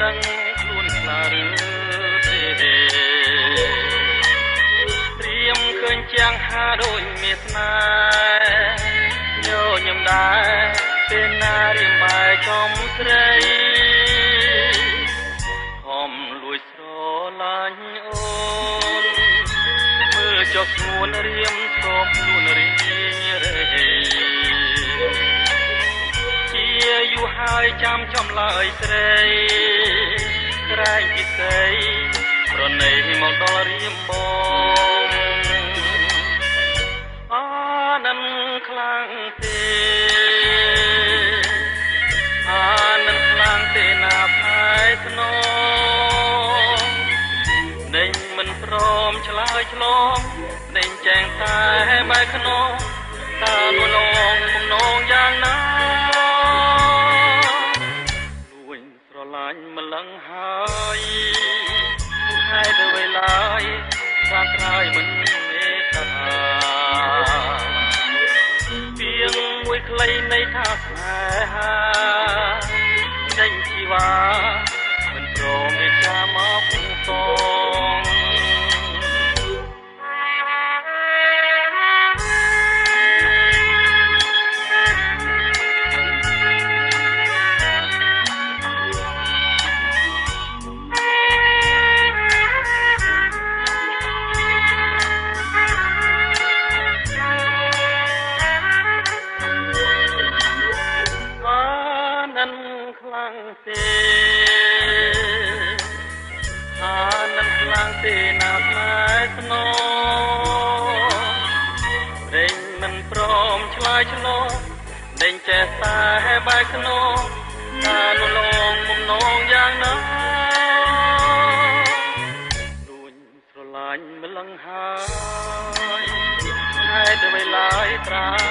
ដឹងខ្លួនខ្លាឬទេត្រៀមឃើញចាំងហាដូចមេស្នេហ៍ញញឹមដែរពេលណារៀមបែចំស្រីខំលួចស្រឡាញ់អូនមើលចុះស្ងួនរៀមស្គប់ខ្លួនរីរេជាយូរហើយចាំចំឡើយស្រីក្រែងពិសីប្រណីមកដល់រៀមបងអានឹងខ្លាំងទេអានឹងខ្លាំងទេណាផែស្នងដេញមិនព្រមឆ្លើយឆ្លងដេញចែងតែបែកខ្នងតើលួលងបំណងយ៉ាងណាលួញស្រឡាញ់ម្លឹងហើយហើយទៅវេលាយស្វាក្រោយមិនមេត្តាពីងមួយខ្លីនៃថាស្នេហាដេញជីវ៉ាមិនព្រមទេចាំមកសងទេអានឹងខ្លាំងទេណាស់ម៉ែស្នងដេញមិនព្រមឆ្លើយឆ្លងដេញចេះតែបែកខ្នងតាលលងបំណងយ៉ាងណាលួញស្រឡាញ់ម្លឹងហើយហើយទៅវេលាយត្រា